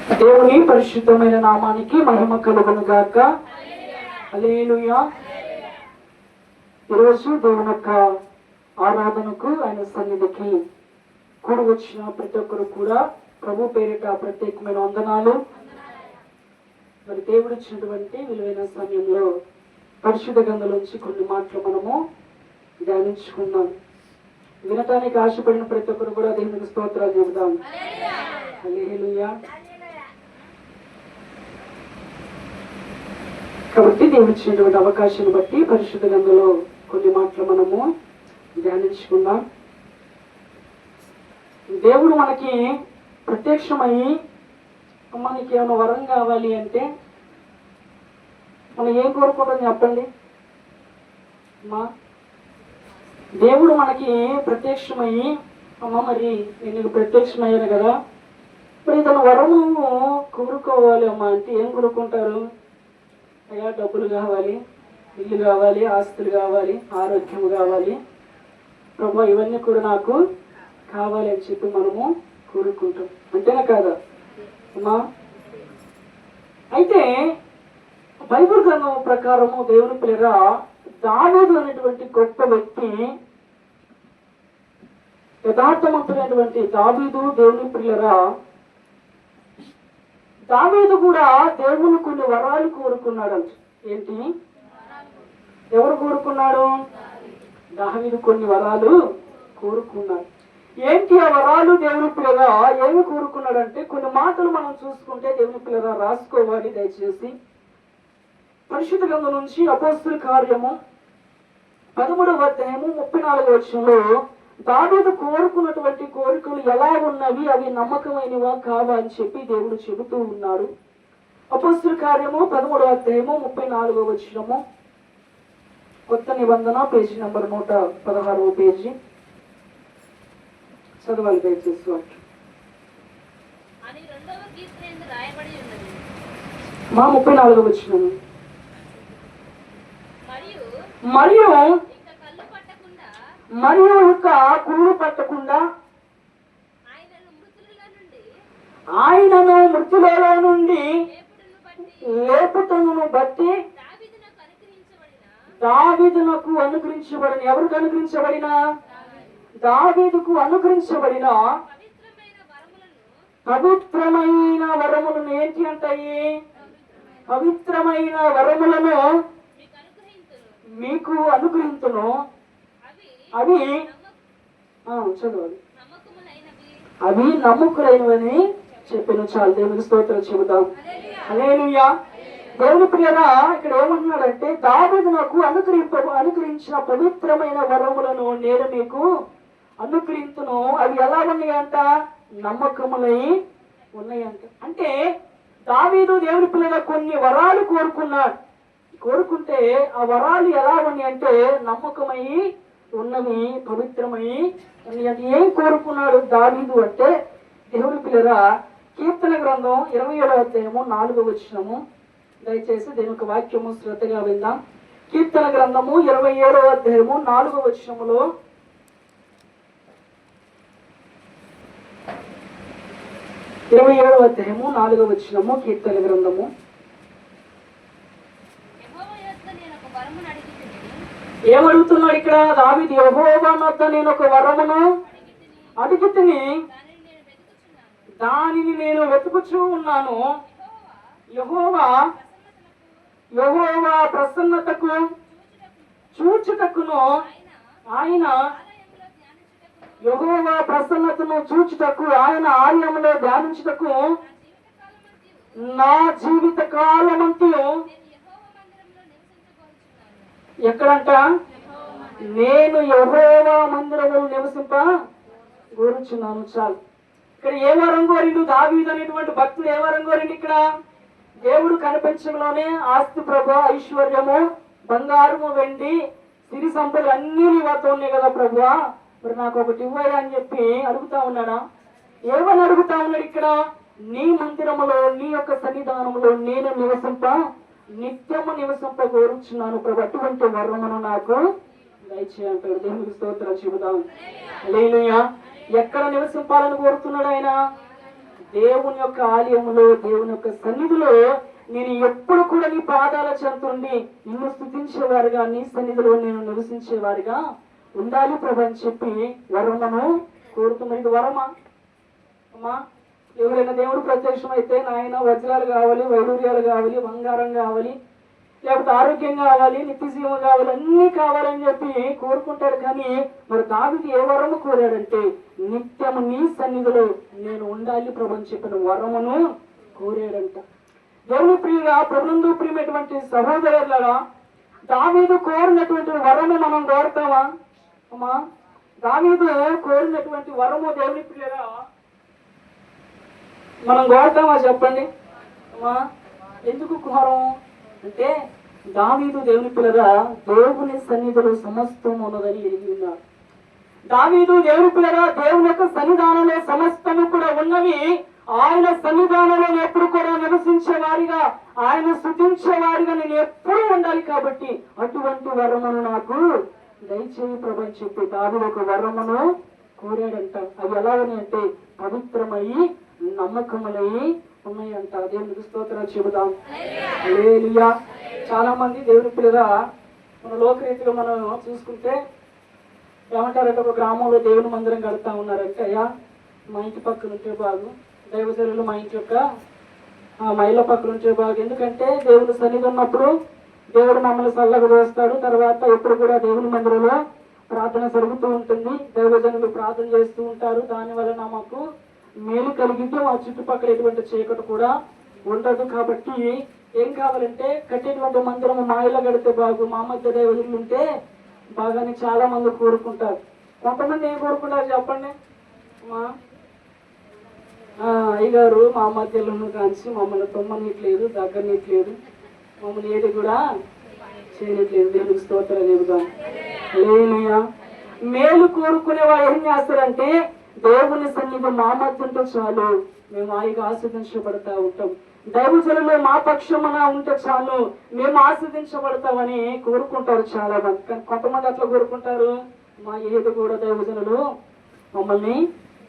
దేవుని పరిశుద్ధమైన నామానికి మహిమ కలుగును గాక. హల్లెలూయా. ఈరోజు దేవుని యొక్క ఆరాధనకు, ఆయన సన్నిధికి కూడి వచ్చిన ప్రతి ఒక్కరు కూడా ప్రభు పేరిట ప్రత్యేకమైన వందనాలు. మరి దేవుడు ఇచ్చినటువంటి విలువైన సమయంలో పరిశుద్ధ గ్రంథంలోంచి కొన్ని మాటలు మనము ధ్యానించుకుందాం. వినటానికి ఆశపడిన ప్రతి ఒక్కరు కూడా దేవునికి స్తోత్రాలు చెబుదాం. హల్లెలూయా. కాబట్టి దేవుడు ఇచ్చినటువంటి అవకాశాన్ని బట్టి పరిశుద్ధ గ్రంథంలో కొన్ని మాటలు మనము ధ్యానించుకుందాం. దేవుడు మనకి ప్రత్యక్షమై మనకి ఏమైనా వరం కావాలి అంటే మనం ఏం కోరుకుంటాం చెప్పండి అమ్మా? దేవుడు మనకి ప్రత్యక్షమయ్యి, అమ్మ మరి నేను ప్రత్యక్షమయ్యాను కదా, ఇప్పుడు ఇతను వరము కోరుకోవాలి అమ్మా అంటే ఏం కోరుకుంటారు? అయ్యా డబ్బులు కావాలి, ఇల్లు కావాలి, ఆస్తులు కావాలి, ఆరోగ్యం కావాలి, ప్రభు ఇవన్నీ కూడా నాకు కావాలి అని చెప్పి మనము కోరుకుంటాం. అంతేనా కాదా అమ్మా? అయితే బైబిల్ గ్రంథం ప్రకారము దేవుని పిల్లగా దావీదు అనేటువంటి గొప్ప వ్యక్తి, యథార్థవంతుడైనటువంటి దావీదు దేవుని పిల్లరా, దావీదు కూడా దేవుని కొన్ని వరాలు కోరుకున్నాడంట. ఏంటి? ఎవరు కోరుకున్నాడు? దావీదు కొన్ని వరాలు కోరుకున్నాడు. ఏంటి ఆ వరాలు? దేవుని పిల్లగా ఏమి కోరుకున్నాడంటే కొన్ని మాటలు మనం చూసుకుంటే దేవుని పిల్లగా రాసుకోవాలి దయచేసి. పరిశుద్ధ గ్రంథం నుంచి అపోస్తుల కార్యము 13వ అధ్యాయము 34వ వచనంలో దావీదు కోరుకున్నటువంటి కోరికలు ఎలా ఉన్నవి, అవి నమ్మకమైనవా కావా అని చెప్పి దేవుడు చెబుతూ ఉన్నాడు. అపోస్తుల కార్యము 13వ అధ్యాయము 34వ వచనము, కొత్త నిబంధన, పేజీ నంబర్ 116వ పేజీ. చదవాలి దయచేసి. మా 34వ వచనము. మరియు యొక్క కుళ్ళు పట్టకుండా ఆయనను మృతులలో నుండి లేపుటను బట్టి దావీదునకు అనుగ్రహించబడిన, ఎవరికి అనుగ్రహించబడిన? దావీదుకు అనుగ్రహించబడిన పవిత్రమైన వరములను. ఏంటి అంటాయి? పవిత్రమైన వరములను మీకు అనుగ్రహించును. అవి చదవాలి. అవి నమ్మకులైనవని చెప్పిన. చాలు, దేవునికి స్తోత్రం చెబుతాం. హల్లెలూయా. దేవుని ప్రియరా, ఇక్కడ ఏమంటున్నాడంటే దావీదు నాకు అనుగ్రహించిన పవిత్రమైన వరములను నేను మీకు అనుగ్రహించును. అవి ఎలా ఉన్నాయంట? నమ్మకములై ఉన్నాయంట. అంటే దావీదు దేవుని పిల్లగా కొన్ని వరాలు కోరుకుంటే ఆ వరాలు ఎలా ఉన్నాయి అంటే నమ్మకమై ఉన్నవి, పవిత్రమై ఉన్నవి. ఏం కోరుకున్నాడు దావీదు అంటే దేవుని పిల్లరా, కీర్తన గ్రంథం 27వ అధ్యాయము 4వ వచనము. దయచేసి దేని యొక్క వాక్యము శ్రద్ధగా విందాం. కీర్తన గ్రంథము 27వ అధ్యాయము 4వ వచనములో, అధ్యాయము 4వ వచనము, కీర్తన గ్రంథము. ఏమడుగుతున్నాడు ఇక్కడ దావీదు? యెహోవా వద్ద నేను ఒక వరమును అడిగితిని, దానిని నేను వెతుకుచూ ఉన్నాను. యెహోవా ప్రసన్నతకు చూచుటకును, ఆయన యెహోవా ప్రసన్నతను చూచుటకు, ఆయన ఆలయములో ధ్యానించుటకు నా జీవిత కాలమంతయు. ఎక్కడంట? నేను యెహోవా మందిరములో నివసింప కోరుచున్నాను. చాలు. ఇక్కడ ఏ వరం కోరిండు దావీదు అనేటువంటి భక్తుడు? ఏ వరం కోరిండు? ఇక్కడ దేవుడు కనిపించడంలోనే ఆస్తి, ప్రభు, ఐశ్వర్యము, బంగారము, వెండి, సిరి సంపదలు అన్నీ నీ వద్ద ఉన్నాయి కదా ప్రభువా, మరి నాకు ఒకటి ఇవ్వయా అని చెప్పి అడుగుతా ఉన్నాడా? ఏమని అడుగుతా ఉన్నాడు ఇక్కడ? నీ మందిరములో, నీ యొక్క సన్నిధానంలో నేను నిత్యము నివసింప కోరుచున్నాను ప్రభు, అటువంటి వరమును నాకు దయచేయంటాడు. దేవునికి స్తోత్రం చెబుదాం. హల్లెలూయా. ఎక్కడ నివసింపాలని కోరుతున్నాడు ఆయన? దేవుని యొక్క ఆలయంలో, దేవుని యొక్క సన్నిధిలో నేను ఎప్పుడు కూడా నీ పాదాల చెంతుండి నిన్ను స్తుతించేవారుగా, నీ సన్నిధిలో నేను నివసించేవారుగా ఉండాలి ప్రభు అని చెప్పి వరమును కోరుతున్నారు. ఇది వరమా అమ్మా? ఎవరైనా దేవుడు ప్రత్యక్షం అయితే నాయన వజ్రాలు కావాలి, వైడూర్యాలు కావాలి, బంగారం కావాలి, లేకపోతే ఆరోగ్యం కావాలి, నిత్య జీవం కావాలి, అన్నీ కావాలని చెప్పి కోరుకుంటాడు. కానీ మరి దావీదు ఏ వరము కోరాడంటే నిత్యము నీ సన్నిధిలో నేను ఉండాలి ప్రభు అని చెప్పిన వరమును కోరాడంట. దేవుని ప్రియుగా, ప్రభునందు ప్రియమైనటువంటి సహోదరులారా, దావీదు కోరినటువంటి వరము మనం కోరుతామా అమ్మా? దావీదు కోరినటువంటి వరము దేవుని ప్రియుగా మనం కోరుతామా చెప్పండి అమ్మా? ఎందుకు కోరం అంటే దావీదు దేవుని పిల్లగా దేవుని సన్నిధిలో సమస్తం ఉన్నదని ఎరిగి ఉన్నారు. దావీదు దేవుని పిల్లగా దేవుని యొక్క సన్నిధానంలో సమస్తము కూడా ఉన్నవి. ఆయన సన్నిధానంలో ఎప్పుడు కూడా నివసించే వారిగా, ఆయన స్తుతించే వారిగా నేను ఎప్పుడు ఉండాలి. కాబట్టి అటువంటి వరమును నాకు దయచేయి ప్రభు అని చెప్పి దావీదు ఒక వరమును కోరాడంట. అవి ఎలాగని అంటే పవిత్రమయ్యి నమ్మకములై ఉన్నాయంట. దేవునికి స్తోత్రాలు చెబుదాం. హల్లెలూయా. చాలా మంది దేవుని పిల్లగా మన లోకరీతిలో మనం చూసుకుంటే ఏమంటారంటే, ఒక గ్రామంలో దేవుని మందిరం కడతా ఉన్నారంటే, అయ్యా మా ఇంటి పక్కన ఉంటే బాగు, దైవజనులు మా ఇంటి యొక్క మహిళ పక్కన ఉంటే బాగు. ఎందుకంటే దేవుని సన్నిధి ఉన్నప్పుడు దేవుడు మమ్మల్ని చల్లగా చేస్తాడు. తర్వాత ఎప్పుడు కూడా దేవుని మందిరంలో ప్రార్థన జరుగుతూ ఉంటుంది, దైవజనులు ప్రార్థన చేస్తూ ఉంటారు. దాని వలన మాకు మేలు కలిగితే ఆ చుట్టుపక్కల ఎటువంటి చీకటి కూడా ఉండదు. కాబట్టి ఏం కావాలంటే కట్టేటువంటి మందిరం మా ఇళ్ళ కడితే బాగు, మా మధ్య దైవజనులు ఉంటే బాగానే చాలా మంది కోరుకుంటారు. కొంతమంది ఏం కోరుకుంటారు చెప్పండి మా అయ్యగారు మా మధ్యలో కాంచి మమ్మల్ని తొమ్మనీయట్లేదు, దగ్గరనీయట్లేదు, మమ్మల్ని ఏది కూడా చేయట్లేదు. దేవునికి స్తోత్రాలు చెబుదాం. హల్లెలూయా. మేలు కోరుకునే వాళ్ళు ఏం చేస్తారంటే దేవుని సన్నిధి మా మధ్య ఉంటే చాలు, మేము హాయిగా ఆస్వాదించబడతా ఉంటాం. దైవజనులు మా పక్షమున ఉంటే చాలు, మేము ఆస్వాదించబడతామని కోరుకుంటారు చాలా మంది. కానీ కొంతమంది అట్లా కోరుకుంటారు, మా ఏది కూడా దైవజనులు మమ్మల్ని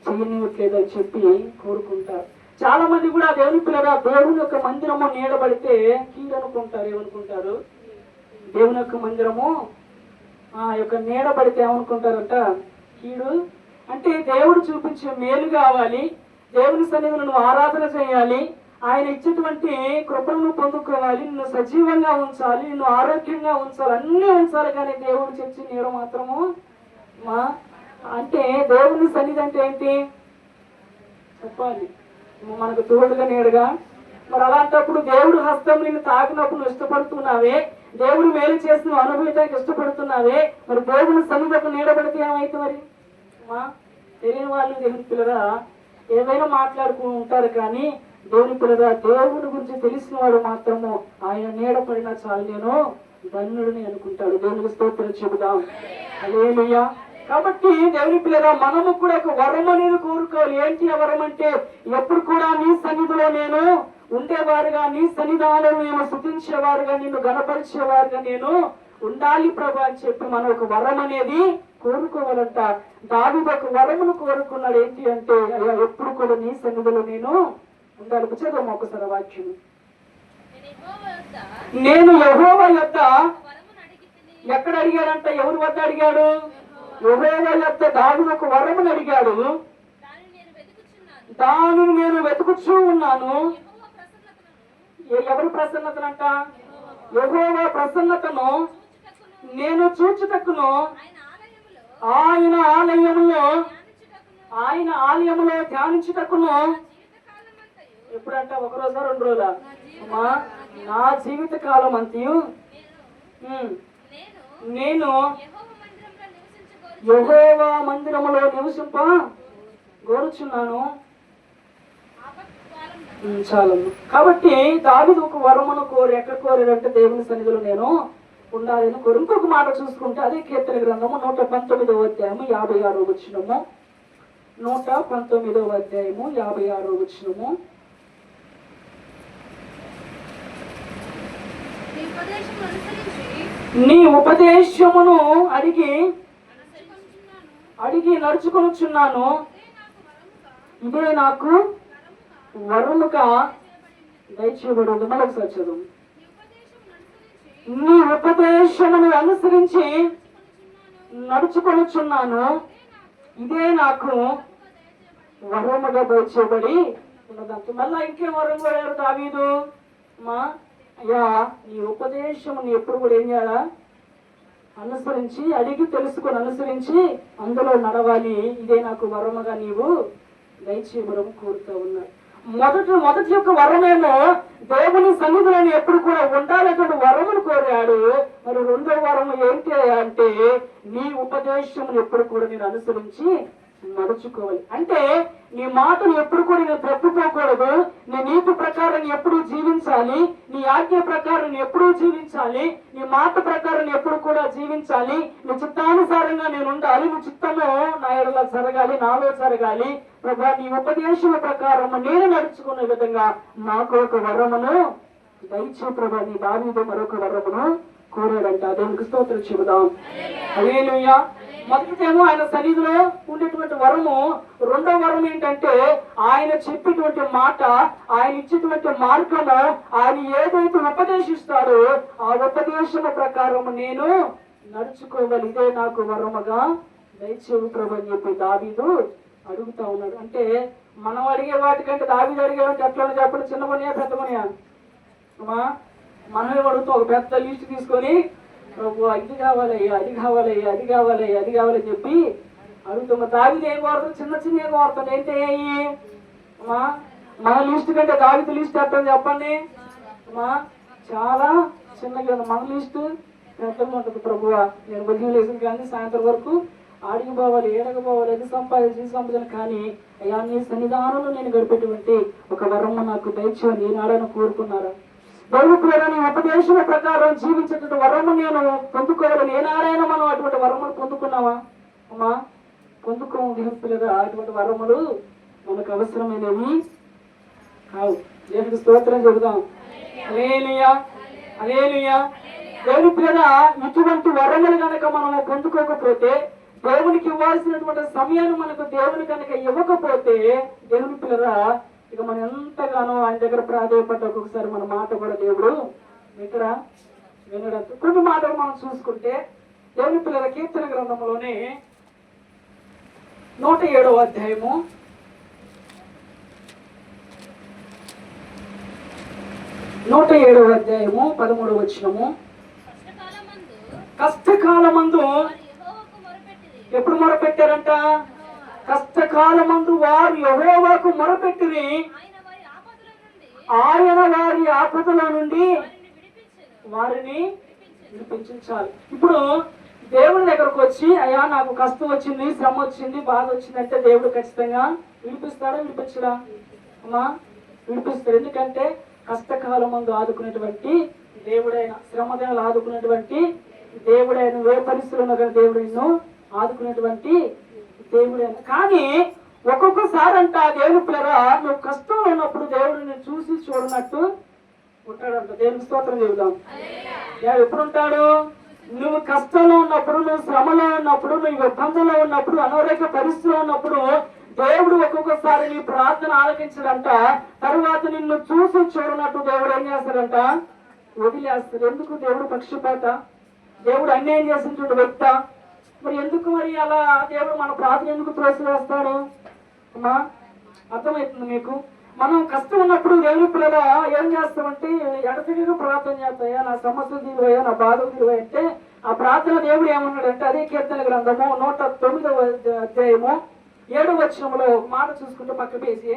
చేయనివ్వట్లేదు అని చెప్పి కోరుకుంటారు. చాలా మంది కూడా దేవుని పిల్లగా దేవుని యొక్క మందిరము నీడబడితే కీడు అనుకుంటారు. ఏమనుకుంటారు? దేవుని యొక్క మందిరము యొక్క నీడబడితే ఏమనుకుంటారంట? కీడు. అంటే దేవుడు చూపించే మేలు కావాలి, దేవుని సన్నిధిలో నువ్వు ఆరాధన చేయాలి, ఆయన ఇచ్చేటువంటి కృపను పొందుకోవాలి, నిన్ను సజీవంగా ఉంచాలి, నిన్ను ఆరోగ్యంగా ఉంచాలి, అన్నీ ఉంచాలి. కానీ దేవుడు చెప్పి నీడ మాత్రము అంటే దేవుని సన్నిధి అంటే ఏంటి చెప్పాలి, మనకు తోడుగా నీడగా. మరి అలాంటప్పుడు దేవుడు హస్తం నిన్ను తాకినప్పుడు నువ్వు ఇష్టపడుతున్నావే, దేవుడు మేలు చేసి నువ్వు అనుభవించడానికి ఇష్టపడుతున్నావే, మరి దేవుని సన్నిధికి నీడబడితే ఏమైతే మరి తెలియని వాళ్ళు దేవుని పిల్లగా ఏదైనా మాట్లాడుతూ ఉంటారు. కానీ దేవుని పిల్లగా దేవుని గురించి తెలిసిన వాడు మాత్రము ఆయన నీడపడినా చాలు నేను ధన్యుడిని అనుకుంటాడు. దేవునికి స్తోత్రం చెబుదాం. హల్లెలూయా. కాబట్టి దేవుని పిల్లగా మనము కూడా ఒక వరం అనేది కోరుకోవాలి. ఏంటి ఆ వరం అంటే ఎప్పుడు కూడా నీ సన్నిధిలో నేను ఉండేవారుగా, నీ సన్నిధానంలో నేను స్తుతించేవారుగా, నిన్ను గణపరిచేవారుగా నేను ఉండాలి ప్రభు అని చెప్పి మనం ఒక వరం అనేది కోరుకోవాలంట. దావీదు ఒక వరమును కోరుకున్నాడు. ఏంటి అంటే అయ్యా ఎప్పుడు కూడా నీ సన్నిధిలో నేను ఉండాలి. చదువు ఒకసారి వాక్యం. నేను యెహోవా యొద్ద ఎక్కడ అడిగాడంట? ఎవరి వద్ద అడిగాడు? యెహోవా యొద్ద దావీదు ఒక వరమును అడిగాడు. దానిని నేను వెతుకుచూ ఉన్నాను. ఎవరి ప్రసన్నతనంట? యెహోవా ప్రసన్నతను నేను చూచుటకును ఆయన ఆలయములో ధ్యానించుటకును. ఎప్పుడంట? ఒక రోజా రెండు రోజులా? అమ్మా నా జీవిత కాలం అంతయు నేను యెహోవా మందిరములో నివసింప కోరుచున్నాను. చాలమ్మ. కాబట్టి దావీదు ఒక వరమును ఎక్కడ కోరాడంటే దేవుని సన్నిధిలో నేను ఉండాలని కోరు. ఇంకొక మాట చూసుకుంటే అదే కీర్తన గ్రంథము 119వ అధ్యాయము 56వ వచనము. 119వ అధ్యాయము 56వ వచనము. నీ ఉపదేశమును అడిగి నడుచుకొనుచున్నాను, ఇదే నాకు వరముగా దయచేయబడి ఉంది. మరొకసారి చదువు. నీ ఉపదేశమును అనుసరించి నడుచుకొనుచున్నాను, ఇదే నాకు వరముగా దయచేయబడి ఉన్నదంట. మళ్ళా ఇంకేం వరం కోరారు దావీదు? మా అయ్యా, నీ ఉపదేశముని ఎప్పుడు కూడా ఏం చేయాలా? అనుసరించి, అడిగి తెలుసుకొని అనుసరించి అందులో నడవాలి, ఇదే నాకు వరముగా నీవు దయచేయబడము కోరుతూ ఉన్నాడు. మొదటి యొక్క వరమేమో దేవుని సన్నిధిలో ఎప్పుడు కూడా ఉండాలటువంటి వరమును కోరాడు. మరి రెండో వరము ఏంటి అంటే నీ ఉపదేశమును ఎప్పుడు కూడా నేను అనుసరించి నడుచుకోవాలి. అంటే నీ మాటలు ఎప్పుడు కూడా నేను తప్పిపోకూడదు, నీ నీతి ప్రకారం ఎప్పుడు జీవించాలి, నీ ఆజ్ఞ ప్రకారం ఎప్పుడూ జీవించాలి, నీ మాట ప్రకారం ఎప్పుడు కూడా జీవించాలి, నీ చిత్తానుసారంగా నేను ఉండాలి, నీ చిత్తము నా ఎడల జరగాలి, నాలో జరగాలి. ప్రభా, నీ ఉపదేశం ప్రకారం నేను నడుచుకునే విధంగా నాకు ఒక వరమును దయచే ప్రభా. నీ దావీదు మరొక వరమును కోరాడంట. దేవునికి స్తోత్రం చెబుదాం. హల్లెలూయా. మొదటిదేమో ఆయన సన్నిధిలో ఉండేటువంటి వరము. రెండో వరం ఏంటంటే ఆయన చెప్పేటువంటి మాట, ఆయన ఇచ్చేటువంటి మార్గము, ఆయన ఏదైతే ఉపదేశిస్తాడో ఆ ఉపదేశము ప్రకారం నేను నడుచుకోవాలి, ఇదే నాకు వరముగా దయచేవు ప్రభు అని చెప్పి దావీదు అడుగుతా ఉన్నాడు. అంటే మనం అడిగే వాటికంటే దావీదు అడిగేవాటి ఎట్లా చెప్పండి? చిన్న పనియా పెద్ద పనియా? మనమే అడుగుతాం. ఒక పెద్ద లిస్ట్ తీసుకొని ప్రభు ఇది కావాలయ్యా, అది కావాలయ్యా, అది కావాలయ్యా, అది కావాలని చెప్పి అడుగుతాం. దావీదు ఏం కోరుతాం? చిన్న చిన్న కోరుతాం. ఏంటి మన లిస్ట్ కంటే దావీదు లిస్ట్ ఎట్లా చెప్పండి? చాలా చిన్నగా మన లిస్టు ఎట్లా ఉంటుంది? ప్రభువా, నేను ఉదయం లేసిన కానీ సాయంత్రం వరకు ఆడికి పోవాలి, ఏడకు పోవాలి, అది సంపాదించాలి, కానీ అయ్యా నీ సన్నిధానంలో నేను గడిపేటువంటి ఒక వరము నాకు దయచేయని ఈనాడని కోరుకున్నారా? దేవుని ఉపదేశం ప్రకారం జీవించేటువంటి వరము నేను పొందుకోవాలని ఏనాడైనా మనం అటువంటి వరములు పొందుకున్నావా? అమ్మా, పొందుకోము దేవునిగా. అటువంటి వరములు మనకు అవసరమైనవి కావు. దేవునికి స్తోత్రం చెబుదాం. హల్లెలూయా, హల్లెలూయా. దేవుని పిల్లల ఇటువంటి వరములు కనుక మనం పొందుకోకపోతే, దేవునికి ఇవ్వాల్సినటువంటి సమయాన్ని మనకు దేవుని కనుక ఇవ్వకపోతే, దేవుని పిల్లల ఇక మనం ఎంతగానో ఆయన దగ్గర ప్రాధాన్యపడ్డ ఒక్కొక్కసారి మన మాట కూడా దేవుడు ఇక్కడ వినడం. కొన్ని మాటలు మనం చూసుకుంటే దేవుని పిల్లల కీర్తన గ్రంథంలోనే 107వ అధ్యాయము 13వ వచనము. కష్టకాలమందు ఎప్పుడు మొరపెట్టారంట? కష్టకాలమందు వారు యెహోవాకు మొరపెట్టిరి, ఆయన వారి ఆపదల నుండి వారిని విడిపించాలి. ఇప్పుడు దేవుడి దగ్గరకు వచ్చి అయ్యా నాకు కష్టం వచ్చింది, శ్రమ వచ్చింది, బాధ వచ్చింది అంటే దేవుడు ఖచ్చితంగా విడిపిస్తాడా? విడిపించడా? అమ్మా, విడిపిస్తాడు. ఎందుకంటే కష్టకాలం ముందు ఆదుకునేటువంటి దేవుడైన, శ్రమదలు ఆదుకునేటువంటి దేవుడైన, ఏ పరిస్థితుల్లో కానీ దేవుడు నిన్ను ఆదుకునేటువంటి దేవుడైన. కానీ ఒక్కొక్కసారి అంట దేవుని పిల్లరా, నువ్వు కష్టంలో ఉన్నప్పుడు దేవుడు నేను చూసి చూడనట్టు ఉంటాడంట. దేవుని స్తోత్రం చెబుదాం. ఎప్పుడు ఉంటాడు? నువ్వు కష్టంలో ఉన్నప్పుడు, నువ్వు శ్రమలో ఉన్నప్పుడు, నువ్వు ఇబ్బందుల్లో ఉన్నప్పుడు, అనారోగ్య పరిస్థితిలో ఉన్నప్పుడు దేవుడు ఒక్కొక్కసారి నీ ప్రార్థన ఆలకించడంట. తరువాత నిన్ను చూసి చూడనట్టు దేవుడు ఏం చేస్తాడంట? వదిలేస్తాడు. ఎందుకు? దేవుడు పక్షపాత, దేవుడు అన్యాయం చేసినటువంటి వ్యక్త. మరి ఎందుకు మరి అలా దేవుడు మన ప్రార్థన ఎందుకు త్రోసివేస్తాడు? అమ్మా, అర్థమవుతుంది మీకు? మనం కష్టం ఉన్నప్పుడు దేవుని పిల్లల ఏం చేస్తామంటే ఎడతెగక ప్రార్థన చేస్తాయా, నా సమస్యలు తీరువయ్యా, నా బాధలు తీరువయ్యా అంటే ఆ ప్రార్థన దేవుడు ఏమన్నాడంటే, అదే కీర్తన గ్రంథము 109వ అధ్యాయము 7వ వచనంలో మాట చూసుకుంటే పక్క పేసి,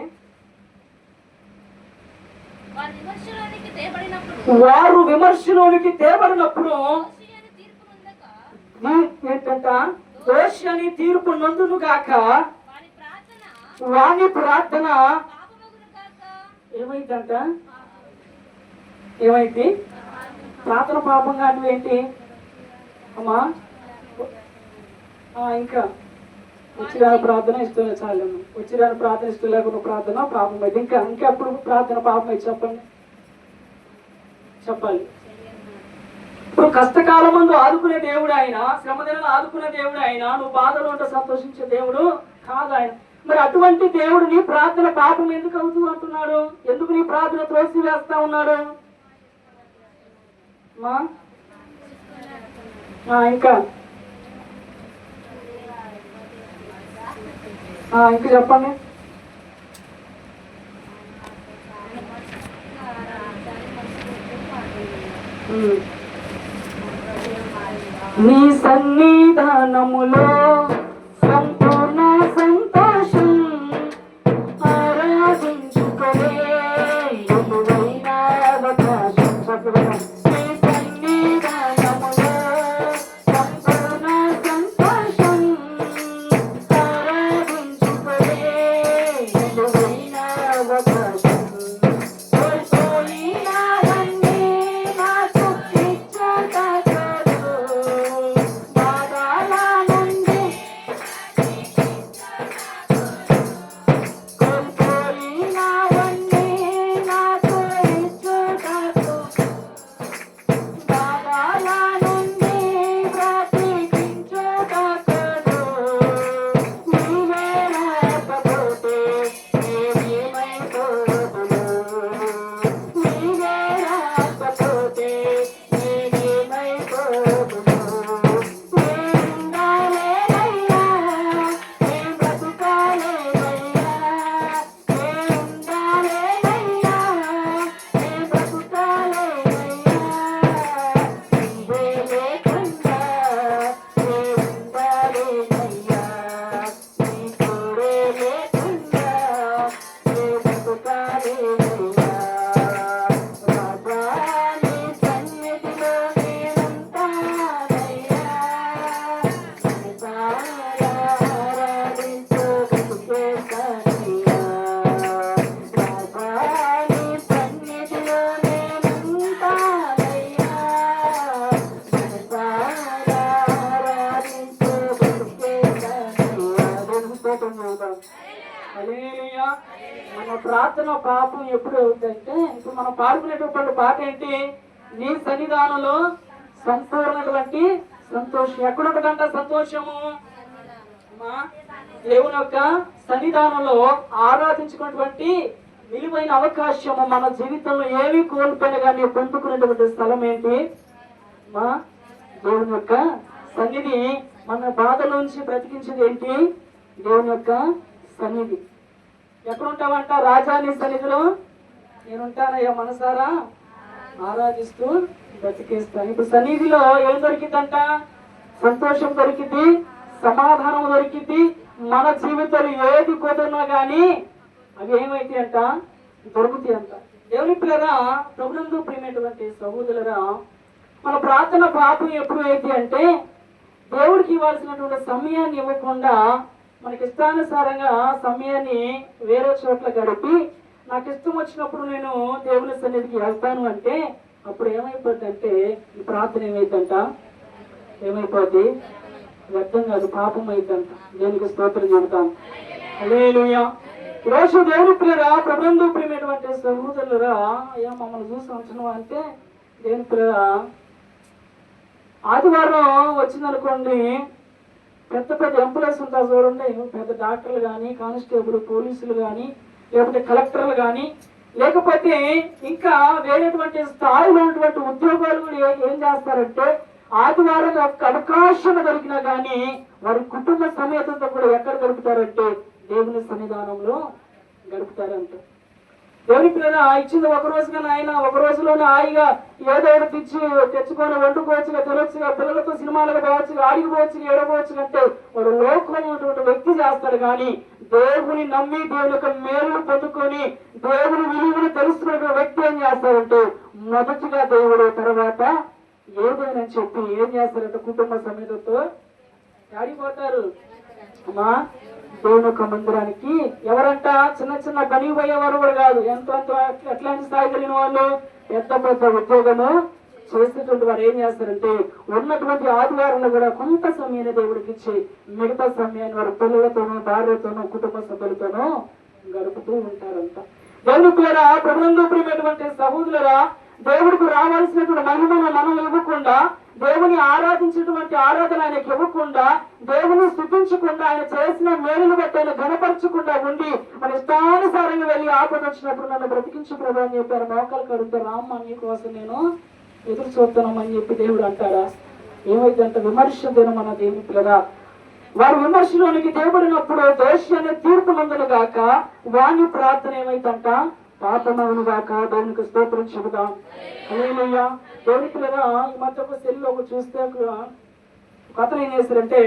వారు విమర్శలోనికి తేబడినప్పుడు ఏంటంట? దోషి అని తీర్పు నందును గాక వాని ప్రార్థన ఏమైందంట? ఏమైంది? ప్రార్థన పాపంగా అంటే ఏంటి అమ్మా? ఇంకా వచ్చిరాని ప్రార్థన ఇష్టం చాలు, వచ్చిరాని ప్రార్థన ఇష్టం లేకుండా ప్రార్థన పాపం అయితే ఇంకెప్పుడు ప్రార్థన పాపం అయితే చెప్పండి, చెప్పాలి. ఇప్పుడు కష్టకాలం ముందు ఆదుకునే దేవుడు ఆయన, శ్రమదినాలు ఆదుకునే దేవుడు ఆయన, నువ్వు బాధలో ఉంటే సంతోషించే దేవుడు కాదు ఆయన. మరి అటువంటి దేవుడు నీ ప్రార్థన పాపం ఎందుకు అవుతూ అంటున్నాడు? ఎందుకు నీ ప్రార్థన త్రోసి వేస్తా ఉన్నాడు? ఇంకా ఇంకా చెప్పండి. నీ సన్నిధానములో సంపూర్ణ సంతోషం ఆరాధించుకునే ఎదురైన అవకాశం. నీ సన్నిధానములో సంపూర్ణ సంతోషం ఆరాధించుకునే ఎదురైన అవకాశం. మన ప్రార్థన పాపం ఎప్పుడు అవుతుందంటే, ఇప్పుడు మనం పాడుకునేటటువంటి పాట ఏంటి? నీ సన్నిధానంలో సంపూర్ణటువంటి సంతోషం. ఎక్కడుంటదంట సంతోషము? దేవుని యొక్క సన్నిధానంలో ఆరాధించుకున్నటువంటి విలువైన అవకాశము. మన జీవితంలో ఏమీ కోల్పోయినా కానీ పొందుకునేటువంటి స్థలం ఏంటి? మా దేవుని యొక్క సన్నిధి. మన బాధల నుంచి బ్రతికించేది ఏంటి? దేవుని యొక్క సన్నిధి. ఎక్కడుంటావంట? రాజాని సన్నిధిలో నేనుంటానయ్యా, మనసారా ఆరాధిస్తూ బ్రతికేస్తాను. ఇప్పుడు సన్నిధిలో ఏం దొరికిందంట? సంతోషం దొరికింది, సమాధానం దొరికింది. మన జీవితంలో ఏది కుదరనా కానీ అవి ఏమైతే అంట? దొరుకుతాయి అంట. దేవుని పిల్లరా, ప్రభునందు ప్రియమైనటువంటి సహోదరులరా, మన ప్రార్థన పాపం ఎప్పుడు అయితే అంటే దేవుడికి ఇవ్వాల్సినటువంటి సమయాన్ని ఇవ్వకుండా మనకి ఇష్టానుసారంగా సమయాన్ని వేరే చోట్ల గడిపి నాకు ఇష్టం వచ్చినప్పుడు నేను దేవుని సన్నిధికి వెళ్తాను అంటే అప్పుడు ఏమైపోద్ది అంటే ఈ ప్రార్థన ఏమైందంట? ఏమైపోద్ది? వ్యర్థం కాదు, పాపం అయిద్దంట. దేనికి స్తోత్రం చెబుతాం. హల్లెలూయా. ఈరోజు దేవుని పిల్లరా, ప్రభునందు ప్రియమైనటువంటి సహోదరులరా, అయ్యా మమ్మల్ని చూసి ఉంటున్నావా అంటే, దేవుని పిల్లరా, ఆదివారం వచ్చిందనుకోండి, పెద్ద పెద్ద ఎంప్లాయీస్ ఉంటారు చూడండి, పెద్ద డాక్టర్లు కానీ, కానిస్టేబుల్, పోలీసులు కానీ, లేకపోతే కలెక్టర్లు కానీ, లేకపోతే ఇంకా వేరేటువంటి స్థాయిలో ఉన్నటువంటి ఉద్యోగాలు కూడా ఏం చేస్తారంటే ఆదివారం ఒక అవకాశం దొరికినా కానీ వారి కుటుంబ సమేతంతో కూడా ఎక్కడ గడుపుతారంటే దేవుని సన్నిధానంలో గడుపుతారంట. దేవుని పిల్లల ఇచ్చింది ఒక రోజుగా ఆయన ఒక రోజులోనే హాయిగా ఏదో ఒకటి తెచ్చుకొని వండుకోవచ్చుగా, తినొచ్చుగా, పిల్లలతో సినిమాలకు పోవచ్చుగా, ఆడిపోవచ్చు, ఏడవచ్చు అంటే వాడు లోకమైనటువంటి వ్యక్తి చేస్తాడు. కానీ దేవుని నమ్మి దేవుని యొక్క మేలును పొందుకొని దేవుని విలువను తెలుసుకున్న వ్యక్తి ఏం చేస్తారంటే మొదటిగా దేవుడు, తర్వాత ఏదైనా చెప్పి ఏం చేస్తారంటే కుటుంబ సమేతతో ఆడిపోతారు అమ్మా దేవుని యొక్క మందిరానికి. ఎవరంట? చిన్న చిన్న పని పోయేవారు కూడా కాదు, ఎంతో ఎట్లాంటి స్థాయి కలిగిన వాళ్ళు, పెద్ద పెద్ద ఉద్యోగము చేసేటువంటి వారు ఏం చేస్తారంటే ఉన్నటువంటి ఆదివారంలో కూడా కొంత సమయాన్ని దేవుడికి ఇచ్చి మిగతా సమయాన్ని వారు పిల్లలతోనూ, భార్యతోనూ, కుటుంబ సభ్యులతోనూ గడుపుతూ ఉంటారంట. దేవుని పిల్లరా, ప్రభునందు ప్రియమైనటువంటి సహోదరులరా, దేవుడికి రావాల్సినటువంటి మహిమను మనం ఇవ్వకుండా దేవుని ఆరాధించినటువంటి ఆరాధన ఆయనకి ఇవ్వకుండా, దేవుని స్థుతించకుండా, ఆయన చేసిన మేలును బట్టి ఆయన ఘనపరచకుండా ఉండి మన ఇష్టానుసారంగా వెళ్ళి ఆపద వచ్చినప్పుడు నన్ను బ్రతికించు ప్రభు అని చెప్పారు. మోకాలు కడిగితే రామ్మ నీ కోసం నేను ఎదురు చూస్తున్నామని చెప్పి దేవుడు అంటారా? ఏమైందంట? విమర్శ దినం మన దేవుని పిల్లగా. వారి విమర్శలోనికి దేవుడినప్పుడు దోషి అనే తీర్పు నందును గాక వాని ప్రార్థన ఏమైందంట? పాపమవును గాక. దేవునికి స్తోత్రం చెబుదాం. హల్లెలూయా. దేవుని పిల్లగా ఈ మధ్య ఒక సెల్లో చూస్తే అతను ఏం చేశారంటే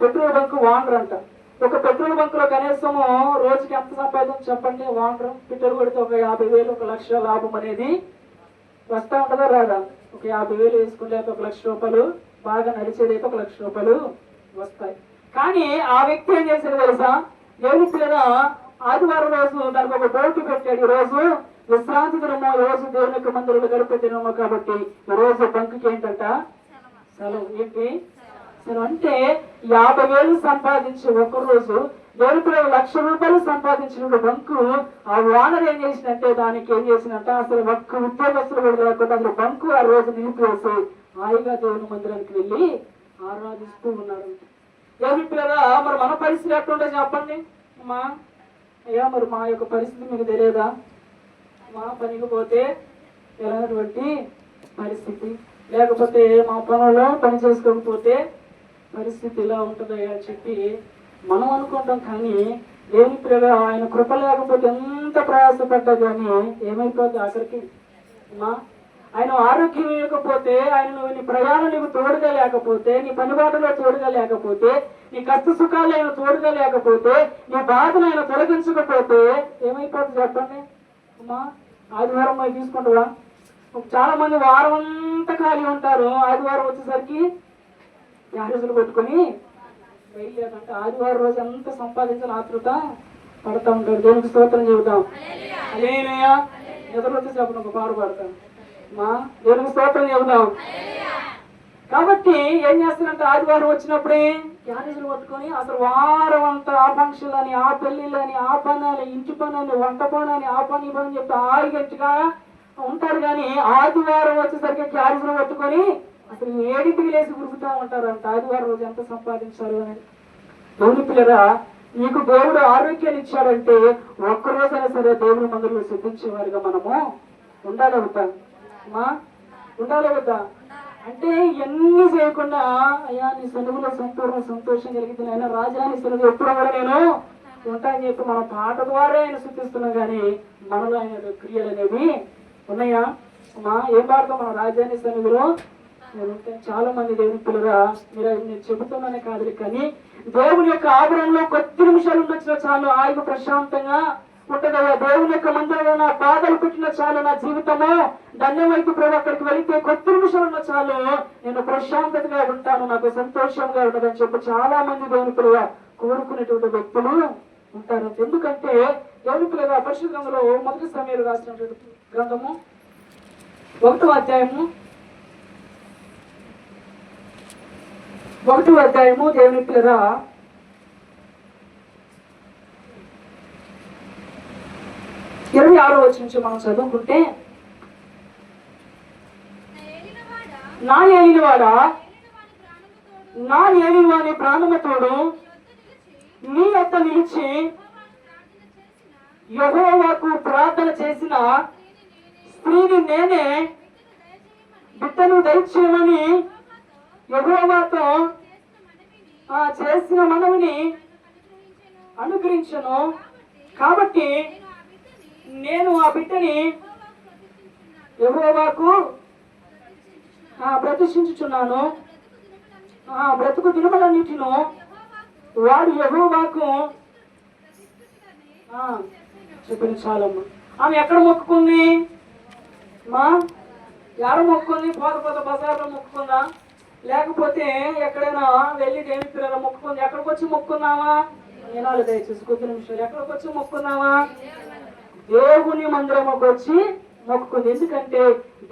పెట్రోల్ బంక్ వాండర్ అంట. ఒక పెట్రోల్ బంక్ లో కనీసము రోజుకి ఎంత సంపాదన చెప్పండి? వాండర్ పెట్రోల్ కొడితే ఒక 50,000 1,00,000 లాభం అనేది వస్తా ఉంటుందా రాదా? ఒక 50,000 వేసుకుంటే ఒక ₹1,00,000, బాగా నడిచేది అయితే ₹1,00,000 వస్తాయి. కానీ ఆ వ్యక్తి ఏం చేశాడు తెలుసా? దేవుని పిల్లగా ఆదివారం రోజు దానికి ఒక బోర్డు పెట్టాడు. ఈ రోజు విశ్రాంతి దినమో, ఈ రోజు దేవుని యొక్క మందిరంలో గడిపే దినమో కాబట్టి ఈ రోజు బంకుకి ఏంటంట? సెలవు. ఏంటి సెలవు అంటే 50,000 సంపాదించి ఒక్కరోజు దేవుని పిల్లలు ₹1,00,000 సంపాదించిన బంకు ఆ ఓనర్ ఏం చేసినట్టే దానికి ఏం చేసినట్ట అసలు ఒక్క ఉద్యోగస్తులు కూడా లేకుండా అసలు బంకు ఆ రోజు నిలిపివేసి హాయిగా దేవుని మందిరానికి వెళ్ళి ఆరాధిస్తూ ఉన్నారు. దేవుని పిల్లగా మరి మన పరిస్థితి ఎట్లుంటే చెప్పండి అమ్మా. అయ్యా మరి మా యొక్క పరిస్థితి మీకు తెలియదా? మా పనికి పోతే ఎలాంటి పరిస్థితి, లేకపోతే మా పనుల్లో పని చేసుకోకపోతే పరిస్థితి ఇలా ఉంటుందయ్యా అని చెప్పి మనం అనుకుంటాం. కానీ దేవుని పిల్లగా ఆయన కృప లేకపోతే ఎంత ప్రయాసపడ్డా కానీ ఏమైపోతుంది ఆఖరికి అమ్మా? ఆయన ఆరోగ్యం ఇవ్వకపోతే, ఆయన నీ ప్రయాణం నీకు తోడుగా లేకపోతే, నీ పనిబాటులో తోడుగా లేకపోతే, నీ కష్ట సుఖాలు ఆయన తోడుగా లేకపోతే, నీ బాధను ఆయన తొలగించకపోతే ఏమైపోతుంది చెప్పండి అమ్మా? ఆదివారం అవి తీసుకుంటావా? చాలా మంది వారం అంతా ఖాళీ ఉంటారు. ఆదివారం వచ్చేసరికి క్యారేజీలు కొట్టుకొని వెళ్ళలేదంటే ఆదివారం రోజు ఎంత సంపాదించాలని ఆతృత పడతా ఉంటాడు. దేవునికి స్తోత్రం చెబుతాం. హల్లెలూయా. నిద్ర వచ్చేసేప్పుడు ఒక పాడు పడతాం మా దేవునికి స్తోత్రం చెబుతాం. కాబట్టి ఏం చేస్తారంటే ఆదివారం వచ్చినప్పుడే క్యారేజీలు పట్టుకొని అసలు వారం అంతా ఆ ఫంక్షన్లని, ఆ పెళ్లిళ్ళని, ఆ పని, ఇంటి పని, వంట పని, ఆ పని పని చెప్పి 6 గంటగా ఉంటారు. కానీ ఆదివారం వచ్చేసరికి క్యారేజీలు పట్టుకొని అసలు 7ంటికి లేచి ఉరుకుతా ఉంటారంట ఆదివారం రోజు ఎంత సంపాదించారు అని. దేవుని పిల్లరా, నీకు దేవుడు ఆరోగ్యాన్ని ఇచ్చాడంటే ఒక్కరోజైనా సరే దేవుని మందిరంలో సిద్ధించేవారుగా మనము ఉండాలవుతాం మా ఉండాలవుతా. అంటే ఎన్ని చేయకుండా అయ్యా నీ సన్నిధిలో సంపూర్ణ సంతోషం కలిగింది నాయన రాజా, నీ సన్నిధి ఎప్పుడు కూడా నేను ఉంటాయని చెప్పి మన పాట ద్వారా ఆయన సూచిస్తున్నాం. కానీ మనలో ఆయన క్రియలు అనేవి ఉన్నాయా మా? ఏం పాడతాం మన రాజాని సన్నిధిలో? చాలా మంది దేవుని పిల్లగా మీరు నేను చెబుతున్నానే కాదు, కానీ దేవుని యొక్క ఆవరణలో కొద్ది నిమిషాలు ఉండొచ్చిన చాలు ఆయన ప్రశాంతంగా ఉంటుందయ్యా. దేవుని యొక్క మందిరంలో నా బాధలు పెట్టిన చాలు, నా జీవితము ధన్యమైతే ప్రభు అక్కడికి వెళితే కొద్ది నిమిషాలు ఉన్న చాలు నేను ప్రశాంతతగా ఉంటాను, నాకు సంతోషంగా ఉండదని చెప్పి చాలా మంది దేవుని పిల్లగా కోరుకునేటువంటి వ్యక్తులు ఉంటారు. ఎందుకంటే దేవుని పిల్లగా పరిశుద్ధ గ్రంథంలో మొదటి సమయాలు రాసినటువంటి గ్రంథము 1వ అధ్యాయము దేవుని పిల్లగా 26వ వచనం నుంచి మనం చదువుకుంటే, నా ఏలినవాడా, నా ఏలినవాని ప్రాణముతోడు నీ యొద్ద నిలిచి యెహోవాకు ప్రార్థన చేసిన స్త్రీని నేనే, బిడ్డను దయచేయమని యెహోవాతో చేసిన మనవిని అనుగ్రహించను. కాబట్టి నేను ఆ బిడ్డని యెహోవాకు ప్రతిష్ఠించుచున్నాను. బ్రతుకు దినములన్నిటిను వాడు యెహోవాకు చెప్పిన చాలమ్మ. ఆమె ఎక్కడ మొక్కుకుంది మా? ఎవరు మొక్కుకుంది? పోత బజార్లో మొక్కుకుందా? లేకపోతే ఎక్కడైనా వెళ్ళి దేవుని పిల్లలు మొక్కుకుంది? ఎక్కడికి వచ్చి మొక్కున్నావా? వినాలి దయచేసి కొద్ది నిమిషాలు. ఎక్కడికి వచ్చి మొక్కున్నావా? దేవుని మందిరంలోకి వచ్చి మొక్కుకుంది. ఎందుకంటే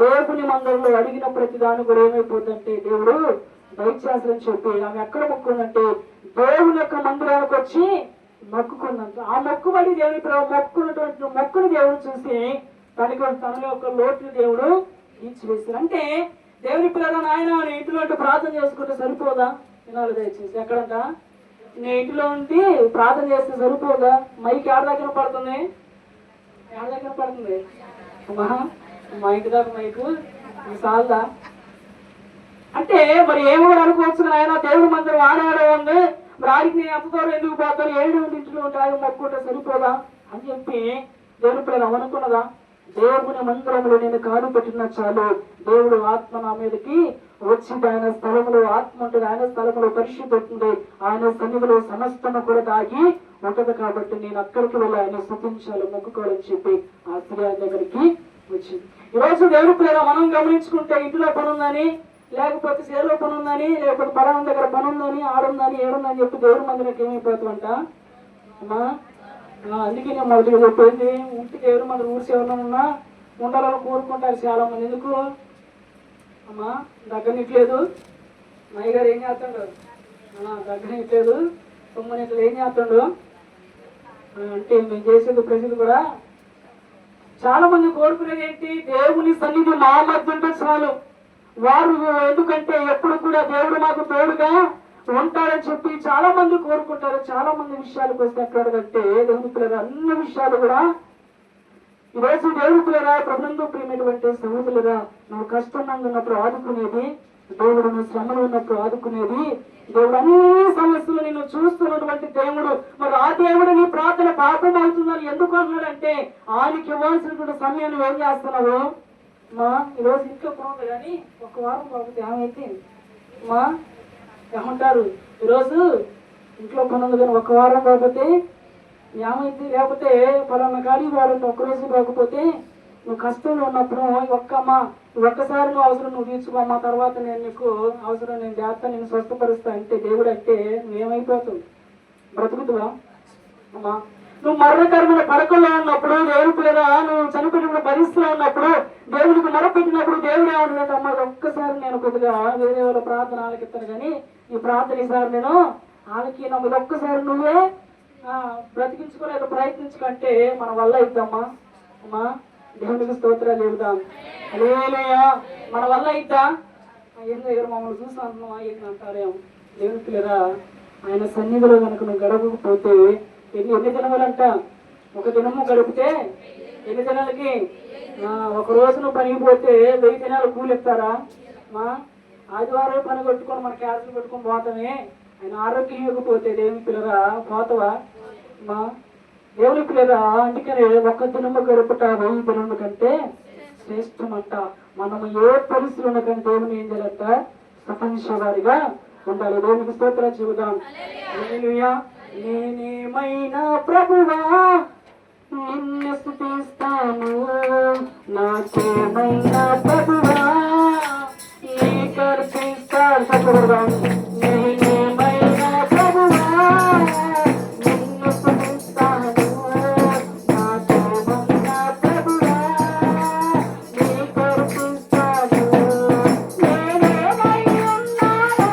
దేవుని మందిరంలో అడిగిన ప్రతి దాని కూడా ఏమైపోతుందంటే దేవుడు దయచేస్తారని చెప్పి ఆమె ఎక్కడ మొక్కుందంటే దేవుని యొక్క మందిరానికి వచ్చి మొక్కుకుందంట. ఆ మొక్కుబడి దేవుని మొక్కున్నటువంటి మొక్కుని దేవుడు చూసి తనలో ఒక లోటుని దేవుడు తీర్చివేస్తారు. అంటే దేవుని పిల్లల నాయన నీ ఇంటిలో ఉంటే ప్రార్థన చేసుకుంటే సరిపోదా? వినాలి దయచేసి. ఎక్కడంట? నీ ఇంటిలో ఉండి ప్రార్థన చేస్తే సరిపోదా? మైక్ ఆడ దగ్గర పడుతుంది, ఆడ దగ్గర పడుతుంది. అమ్మా మా ఇంటి దాకా మైకు సాల్దా అంటే మరి ఏమో కూడా అనుకోవచ్చు ఆయన. దేవుడి మందిరం ఆడాడే ఉంది, మరి ఆడికి నేను ఎంత దూరం ఎందుకు పోతాను, 7 ఇంట్లో ఉంటాయి మొక్కుంటే సరిపోదా అని చెప్పి దేవుడి పిల్లలు అనుకున్నదా? దేవుని మందిరంలో నేను కాలు పెట్టిన చాలు దేవుడు ఆత్మ నా మీదకి వచ్చి ఆయన స్థలంలో ఆత్మ ఉంటుంది, ఆయన స్థలంలో పరిశుద్ధి, ఆయన సన్నిధిలో సమస్తము కూడా దాగి ఉంటది. కాబట్టి నేను అక్కడికి వెళ్ళి ఆయన స్థుతించాలి, మొక్కుకోవాలని చెప్పి ఆ స్త్రీ దగ్గరికి వచ్చింది. ఈరోజు దేవుడి పిల్లలు మనం గమనించుకుంటే ఇంట్లో పని ఉందని, లేకపోతే సేలో పని ఉందని, లేకపోతే పలానా దగ్గర పని ఉందని, ఆడుందని, ఏడుందని చెప్పి దేవుడి మందిరానికి ఏమైపోతుందంట అమ్మా. అందుకే నేను మొదటిగా చెప్పేది, ఇంటికి ఎవరు మన ఊరిసి ఎవరైనా ఉన్నా ఉండాలని కోరుకుంటారు చాలా మంది. ఎందుకు అమ్మా? దగ్గరనిట్లేదు, మయ్య గారు ఏం చేస్తాడు, దగ్గరనిట్లేదు, తొమ్మిదింట్లో ఏం చేస్తాడు అంటే మేము చేసేది ప్రజలు కూడా చాలా మంది కోరుకునేది ఏంటి? దేవుని సన్నిధి మా మధ్య ఉంటే చాలు. వారు ఎందుకంటే ఎప్పుడు కూడా దేవుడు మాకు తోడుగా ఉంటారని చెప్పి చాలా మంది కోరుకుంటారు. చాలా మంది విషయాలకు వస్తే ఎక్కడంటే దేవుని పిల్లలు అన్ని విషయాలు కూడా ఈరోజు దేవుని పిల్లరా ప్రభుత్వం ప్రియమైనటువంటి సహోదరులరా, నువ్వు కష్టంగా ఉన్నప్పుడు ఆదుకునేది దేవుడు, నువ్వు శ్రమలు ఉన్నప్పుడు ఆదుకునేది దేవుడు. అన్ని సమస్యలు నేను చూస్తున్నటువంటి దేవుడు. మరి ఆ దేవుడు నీ ప్రార్థన పాపం అవుతుందని ఎందుకు అన్నాడంటే ఆయనకి ఇవ్వాల్సినటువంటి సమయం నువ్వు ఏం చేస్తున్నావు మా? ఈరోజు ఇంట్లో పోతుంది కానీ ఒక వారం బాగుంది ఏమైతే మా ఏమంటారు, ఈరోజు ఇంట్లో పని ఉంది కానీ ఒక వారం కాకపోతే ఏమైంది, లేకపోతే పలానా ఖాళీ వారంటే ఒక్కరోజు కాకపోతే నువ్వు కష్టంలో ఉన్నప్పుడు ఒక్కసారి నువ్వు అవసరం నువ్వు తీర్చుకోమ్మా, తర్వాత నేను నీకు అవసరం నేను చేస్తా, నేను స్వస్థపరుస్తా అంటే దేవుడు అంటే నువ్వేమైపోతావు? బ్రతుకుతువా అమ్మా? నువ్వు మరణకరమైన పడకల్లో ఉన్నప్పుడు దేవుడి పిల్లగా నువ్వు చనిపోయిన పరిస్థితిలో ఉన్నప్పుడు దేవుడికి మొరపెట్టినప్పుడు దేవుడు ఏమంటున్నాడు? అమ్మ ఒక్కసారి నేను కొద్దిగా వేరే వాళ్ళ ప్రార్థన ఆలకిస్తాను కానీ ఈ ప్రార్థన ఈసారి నేను ఆలకినప్పుడు ఒక్కసారి నువ్వే బ్రతికించుకోలేక ప్రయత్నించుకుంటే మన వల్ల అయిద్దమ్మా. అమ్మా దేవునికి స్తోత్రాలు చెబుతాం. హల్లెలూయా. మన వల్ల అయిద్దా? ఏం దగ్గర మమ్మల్ని చూసి అంటున్నావా ఏంటి అంటారేమో. దేవుని పిల్లరా ఆయన సన్నిధిలో కనుక నువ్వు గడపకపోతే ఎన్ని దినములంట? ఒక దినము గడిపితే ఎన్ని దినాలకి? ఒక రోజు నువ్వు పనికి పోతే 1000 దినాలు కూలిస్తారా మా? ఆదివారం పని కొట్టుకొని మన క్యాన్సల్ పెట్టుకొని పోతామే, ఆయన ఆరోగ్యం ఇవ్వకపోతే దేవుని పిల్లరా పోతావా మా? దేవుని పిల్లరా అందుకనే ఒక్క దినము గడుపుట 1000 దినముల కంటే శ్రేష్టమంట. మనం ఏ పరిస్థితులు కానీ దేవుని ఏం చేయాలంట? సఫలించేవారిగా ఉండాలి. దేవునికి స్తోత్రాలు చెబుదాం. హల్లెలూయా. నేనేమైనా ప్రభువా నిన్ను స్తుతిస్తాను, నాకేమైనా ప్రభువా నీ కర్పిస్తాను. నేనేమైనా ప్రభువా నిన్ను స్తుతిస్తాను, నాకేమైనా ప్రభువా నీ కర్పిస్తాను. నేనేమై ఉన్నానో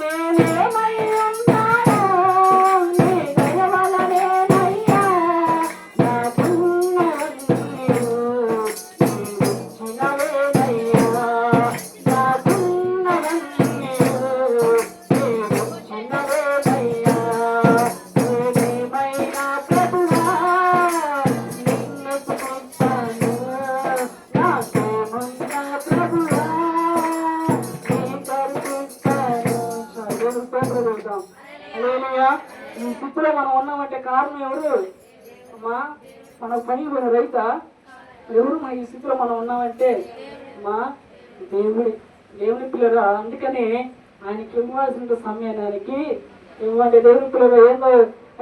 నేనేమై ఉన్నానో నీ దయ వలనేనయ్యా, నాకున్నవన్నీ నీవిచ్చినవేనయ్యా, నాకున్నవన్నీ నీవిచ్చినవేనయ్యా. నేనేమైనా ప్రభువా నిన్ను స్తుతిస్తాను, నాకేమున్నా ప్రభువా నీ కర్పిస్తాను. హల్లెలూయా. ఈ స్థితిలో మనం ఉన్నామంటే కారణం ఎవరు అమ్మా? మనకు పని పోయిన రైత ఎవరు? మా ఈ స్థితిలో మనం ఉన్నామంటే మా దేవుడి. దేవుని పిల్లరా అందుకని ఆయనకి ఇవ్వాల్సిన సమయానికి ఇవ్వండి. దేవుని పిల్లరా ఏందో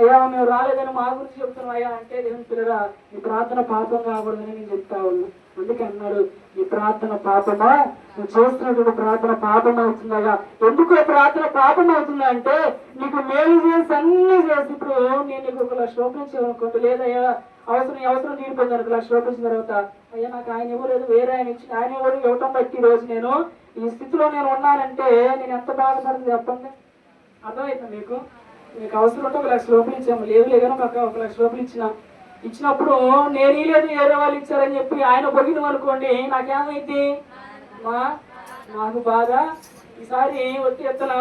అయ్యా మేము రాలేదని మా గురించి చెప్తున్నాం అయ్యా అంటే దేవుని పిల్లరా ఈ ప్రార్థన పాపం కాకూడదని నేను చెప్తా ఉన్నా. అందుకే అన్నాడు ఈ ప్రార్థన పాపమా, నువ్వు చేస్తున్నటువంటి ప్రార్థన పాపం అవుతుందయ్యా. ఎందుకు ప్రార్థన పాపం అవుతుందా అంటే నీకు మేలు చేసి అన్ని చేసి ఇప్పుడు నేను నీకు 1 లక్ష రూపాయలు ఇచ్చేవనుకోండి, లేదయ్యా అవసరం తీరిపోయింది 1 లక్ష రూపాయలు ఇచ్చిన తర్వాత అయ్యా నాకు ఆయన ఇవ్వలేదు వేరే ఆయన ఇచ్చి ఆయన ఇవ్వడం బట్టి ఈరోజు నేను ఈ స్థితిలో నేను ఉన్నానంటే నేను ఎంత బాధపడుతుంది చెప్పండి. అర్థమవుతుంది మీకు? మీకు అవసరం ఉంటే 1 లక్ష రూపాయలు ఇచ్చాము, లేదు లేదని 1 లక్ష రూపాయలు ఇచ్చిన ఇచ్చినప్పుడు నేను లేదు వేరే వాళ్ళు ఇచ్చారని చెప్పి ఆయన పొగినం అనుకోండి, నాకేమైంది? మా నాకు బాగా ఈసారి ఒత్తి ఎత్తన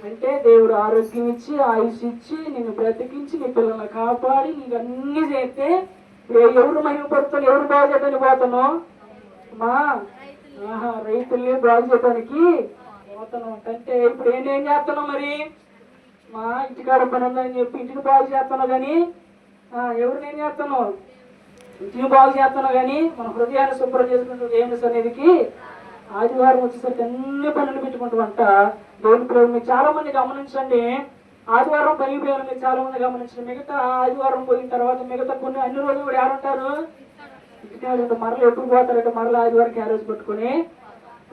అంటే దేవుడు ఆరోగ్యం ఇచ్చి ఆయుష్ ఇచ్చి నిన్ను బ్రతికించి నీ పిల్లల్ని కాపాడి నీకు అన్ని చేస్తే ఎవరు మహిమపడుతాను, ఎవరు బాగు చేయడానికి పోతాను? మా రైతుల్ని బాగు చేయడానికి పోతాను. అంటే ఇప్పుడు ఏం చేస్తున్నావు మరి? మా ఇంటికాడ పని ఉందని చెప్పి ఇంటిని బాగు చేస్తున్నావు కానీ ఎవరు ఏం చేస్తాను? ఇంటిని బాగు చేస్తున్నావు కానీ మన హృదయాన్ని శుభ్రం చేసుకుంటూ దేవుని సన్నిధికి ఆదివారం వచ్చేసరికి అన్ని పనులు పెట్టుకుంటామంట. దేవుని ప్రేమ మీరు చాలా మంది గమనించండి. ఆదివారం పని పేరు మీరు చాలా మంది గమనించండి. మిగతా ఆదివారం పోయిన తర్వాత మిగతా కొన్ని అన్ని రోజులు కూడా ఎవరుంటారు? ఇంటికి మరలు ఎప్పుడు పోతారంటే మరలా ఆదివారం క్యారేజ్ పెట్టుకుని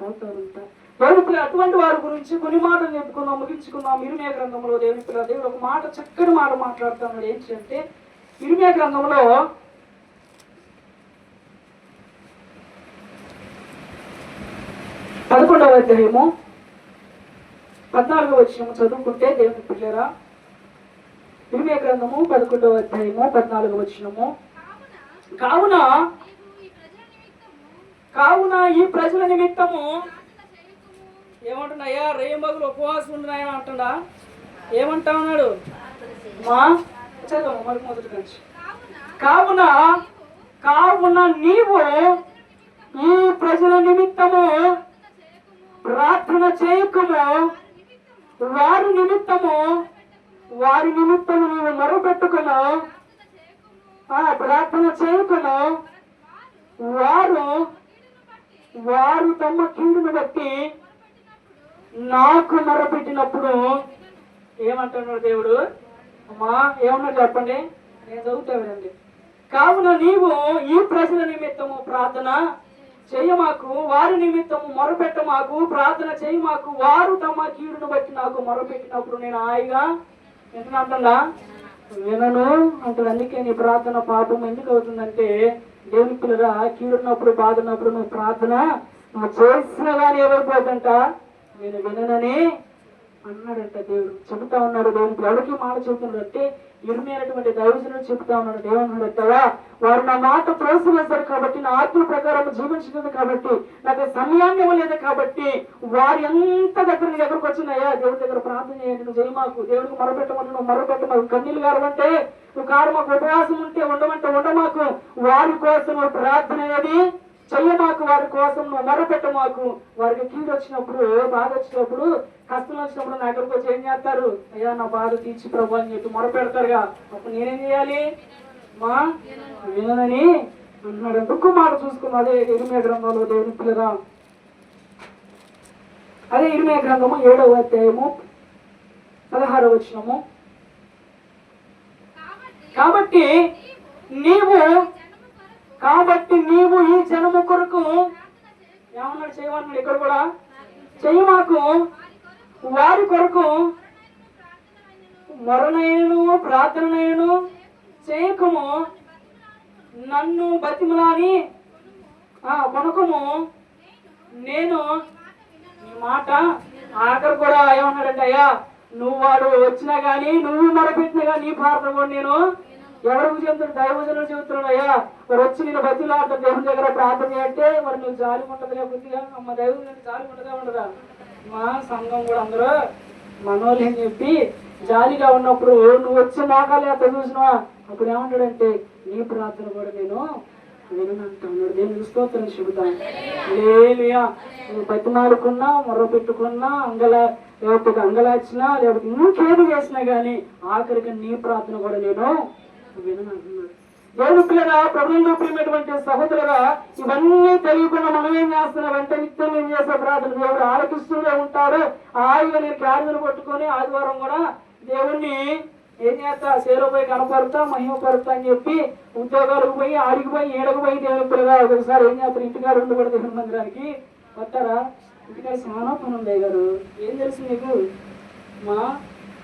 పోతారంట. దేవుని పిల్లలు అటువంటి వారి గురించి కొన్ని మాటలు చెప్పుకుందాం, ముగించుకుందాం. ఇర్మీయా గ్రంథంలో దేవుని పిల్లలు దేవుడు ఒక మాట చక్కని మాట మాట్లాడుతున్నాడు. ఏంటి అంటే ఇర్మీయా గ్రంథంలో 11వ అధ్యాయము 14వ వచనము చదువుకుంటే దేవుని పిల్లరా, ఇర్మీయా గ్రంథము 11వ అధ్యాయము 14వ వచనము, కావున ఈ ప్రజల నిమిత్తము ఏమంటున్నాయా? రేమగులు ఉపవాసం ఉంటున్నాయా అంటున్నా? ఏమంటా ఉన్నాడు? మా చదువు మరి మొదటి నుంచి. కావున నీవు ఈ ప్రజల నిమిత్తము ప్రార్థన చేయకుము, వారి నిమిత్తము నీవు మొరపెట్టుకును. ప్రార్థన చేయకును, వారు తమ కీడును బట్టి నాకు మొరపెట్టినప్పుడు ఏమంటున్నాడు దేవుడు? అమ్మా ఏమన్నా చెప్పండి, నేను చదువుతా వినండి. కావున నీవు ఈ ప్రజల నిమిత్తము ప్రార్థన చేయమాకు, వారి నిమిత్తము మొరపెట్టమాకు, ప్రార్థన చేయమాకు, వారు తమ కీడును బట్టి నాకు మొరపెట్టినప్పుడు నేను హాయిగా వింటున్నా వినను అంటాడు. అందుకే నీ ప్రార్థన పాపం ఎందుకు అవుతుందంటే దేవుని పిల్లరా, కీడున్నప్పుడు బాధ ఉన్నప్పుడు నువ్వు ప్రార్థన నువ్వు చేసినా కానీ ఏమైపోతుందంట? నేను విననని అన్నాడంట. దేవుడు చెబుతా ఉన్నాడు. దేవునికి ఎవరికి మాట చెబుతున్నాడు అంటే ఇర్మీయా దైవజనుడు చెబుతా ఉన్నాడు. దేవుడు కదా, వారు నా మాట త్రోసివేశారు కాబట్టి, నా ఆత్మ ప్రకారం జీవించలేదు కాబట్టి, నాకు సమయాన్ని ఇవ్వలేదు కాబట్టి, వారు ఎంత దగ్గరకు వచ్చినాయా? దేవుడి దగ్గర ప్రార్థన చేయండి, నువ్వు చేయమాకు, దేవుడికి మొరపెట్టమంటే నువ్వు మొరపెట్టమాకు, కన్నీళ్ళు గారమంటే నువ్వు కారమాకు, ఉపవాసం ఉంటే ఉండమంటే ఉండమాకు, వారి కోసం నువ్వు ప్రార్థన అనేది చెయ్యమాకు, వారి కోసం నువ్వు మొరపెట్టమాకు. వారికి కీడు వచ్చినప్పుడు, బాధ వచ్చినప్పుడు, కష్టం వచ్చినప్పుడు నా దగ్గరకు వచ్చి ఏం చేస్తారు? అయ్యా నా బాధ తీర్చి ప్రభు అని చెప్పి మొరపెడతారుగా. అప్పుడు నేనేం చేయాలి? మా వినని అన్నాడు. ఇంకొక మాట చూసుకున్నాం. అదే ఇర్మీయా గ్రంథంలో దేవుని పిల్లరా, అదే ఇర్మీయా గ్రంథము 7వ అధ్యాయము 16వ వచనము, కాబట్టి నీవు ఈ జనము కొరకు ఏమన్నాడు? చేయమన్నాడు. ఇక్కడ కూడా చేయమాకు, వారి కొరకు మొరనైనను ప్రార్థనైనను చేయకము, నన్ను బతిమలాని కొనకము, నేను నీ మాట. ఆఖరు కూడా ఏమన్నాడంటే, అయ్యా నువ్వు వాడు వచ్చినా గానీ నువ్వు మొరపెట్టినా కానీ నీ ప్రార్థన కూడా నేను ఎవరికి చెబుతున్నాడు? దైవజనులు చెబుతున్నాడు. అయ్యా మరి వచ్చి నేను బతిలాట దేవుని దగ్గర ప్రార్థన చేయంటే మరి నువ్వు జాలి ఉంటుందిగా బుద్ధిగా? అమ్మ దైవజనుడు జాలి ఉండదా? మా సంఘం కూడా అందరూ మనోళ్ళు అని చెప్పి జాలిగా ఉన్నప్పుడు నువ్వు వచ్చే మోకాలు ఎంత చూసినా అప్పుడు ఏమంటాడంటే నీ ప్రార్థన కూడా నేను విననంటున్నాడు. నేను స్తోత్రం చెబుతాను. లేలుయా, నువ్వు బతిమాలుకున్నా, మొర్ర పెట్టుకున్నా, లేకపోతే అంగలాచినా, లేకపోతే ఇంకేమి చేసినా గానీ ఆఖరికి నీ ప్రార్థన కూడా నేను విననంటున్నాడు. దేవుని పిల్లగా, ప్రభువులో ప్రియమైనటువంటి సహోదరుగా, ఇవన్నీ తెలియకుండా మనం ఏం చేస్తున్నామంటే నిత్యం ఏం చేసే ప్రార్థన దేవుడు ఆలకిస్తూనే ఉంటాడు. హాయిగా నేను క్యారీలు పట్టుకొని ఆదివారం కూడా దేవుణ్ణి ఏం చేస్తా? సేలో పోయి కనపడతా, మహిమపడతా అని చెప్పి ఉద్యోగాలకు పోయి, ఆడికి పోయి, ఏడకు పోయి దేవుని పిల్లగా ఒకసారి ఏం చేస్తారు? ఇంటికాడ ఉండకూడదు. దేవుని మందిరానికి వస్తారా? ఇంటికాడ చాలా పని ఉంది గారు. ఏం తెలుసు నీకు? మా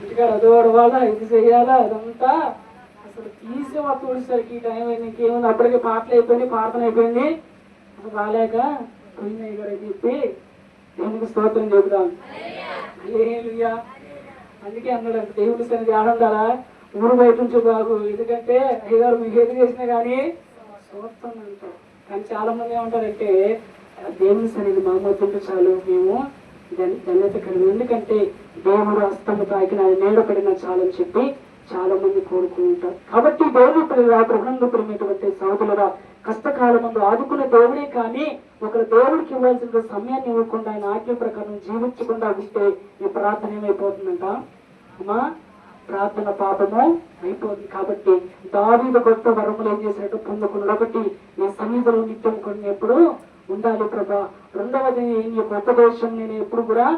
ఇంటికాడ అదోడవాలా, ఇది చెయ్యాలా, అదంతా అసలు తీసి మా తోడిసరికి ఈ టైం అయింది, ఇంకేముంది, అప్పటికే పాటలు అయిపోయినాయి, ప్రార్థన అయిపోయింది, అసలు రాలేక పోయినాయి గారు అని చెప్పి దేవునికి స్తోత్రం చెబుతాం. హల్లెలూయా. అందుకే అన్నాడు, దేవుని సన్నిధి ఆనందాలా ఊరు బయట నుంచి బాగు, ఎందుకంటే అయ్యగారు మీకు ఏది చేసినా కానీ చూస్తాను అంటారు. కానీ చాలా మంది ఏమంటారంటే దేవుని సన్నిధి మా మధ్య చాలు, మేము ధన్యత కలిగి, ఎందుకంటే దేవుడు హస్తము తాకిన నీడ పడిన చాలని చెప్పి చాలా మంది కోరుకుంటారు. కాబట్టి దేవుని ప్రభుత్వం ప్రేమటువంటి సహోదరుల కష్టకాలం ముందు ఆదుకున్న దేవుడే కానీ ఒకరు దేవుడికి ఇవ్వాల్సిన సమయాన్ని ఇవ్వకుండా ఆయన ఆజ్ఞ ప్రకారం జీవించకుండా ఉంటే ఈ ప్రార్థన ఏమైపోతుందంట అమ్మా, ప్రార్థన పాపము అయిపోతుంది. కాబట్టి దావీదు గొప్ప వరములు ఏం చేసినట్టు పొందుకున్నాడు. ఒకటి ఈ సన్నిధిలో నిత్యం కొన్ని ఎప్పుడు ఉండాలి ప్రభా. రెండవది నీ ఉపదేశం నేను ఎప్పుడు కూడా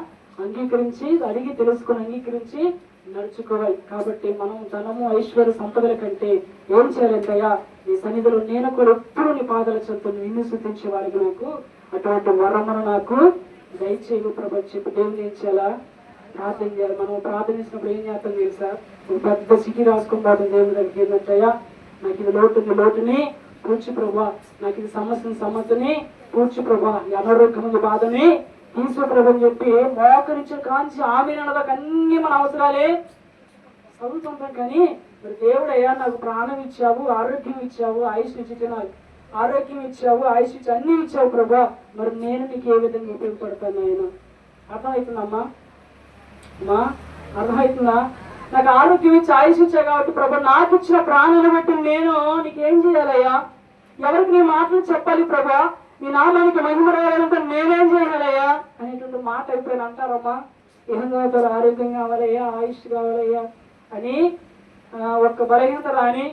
అంగీకరించి అడిగి తెలుసుకుని అంగీకరించి నడుచుకోవాలి. కాబట్టి మనం ధనము ఐశ్వర్య సంపదల కంటే ఏం చేయాలంటయ్యా, నీ సన్నిధిలో నేను కూడా ఎప్పుడు నీ పాదాల చెంత నిన్ను శుద్ధించే వారికి నాకు అటువంటి వరమును నాకు దయచేయు ప్రభా చెప్పి దేవుని ఏం చేయాలా, ప్రార్థన చేయాలి. మనం ప్రార్థనించినప్పుడు ఏం చేస్తాం తెలుసా, పెద్ద సిటీ రాసుకుని పోతుంది దేవుని దగ్గరికి. ఏంటంటయ్యా, నాకు ఇది లోటుని పూడ్చి ప్రభా, నాకు ఇది సమస్యని పూడ్చి ప్రభా, అనారోగ్యం బాధని తీసు ప్రభు అని చెప్పి మోకరించి కాంచి ఆమె అన్నదాకా అన్ని మన అవసరాలే చదువుతుంటాం. కానీ మరి దేవుడు అయ్యా నాకు ప్రాణం ఇచ్చావు, ఆరోగ్యం ఇచ్చావు, ఆయుష్ ఇచ్చి నాకు ఆరోగ్యం ఇచ్చావు, ఆయుష్ ఇచ్చి అన్ని ఇచ్చావు ప్రభా, మరి నేను నీకు ఏ విధంగా ఉపయోగపడతాను ఆయన. అర్థమవుతుందమ్మా అమ్మా, అర్థమవుతుందా? నాకు ఆరోగ్యం ఇచ్చి ఆయుష్ ఇచ్చా కాబట్టి ప్రభా, నాకు ఇచ్చిన ప్రాణాన్ని బట్టి నేను నీకేం చేయాలయ్యా, ఎవరికి నీ మాటలు చెప్పాలి ప్రభా, నీ నామానికి మహిమ రావాలంటే నేనేం చేయాలయ్యా అనేటువంటి మాట అయిపోయిన అంటారమ్మా. ఏం చదువుతారు, ఆరోగ్యం కావాలయ్యా, ఆయుష్ కావాలయ్యా అని ఒక్క బలహీనత రాని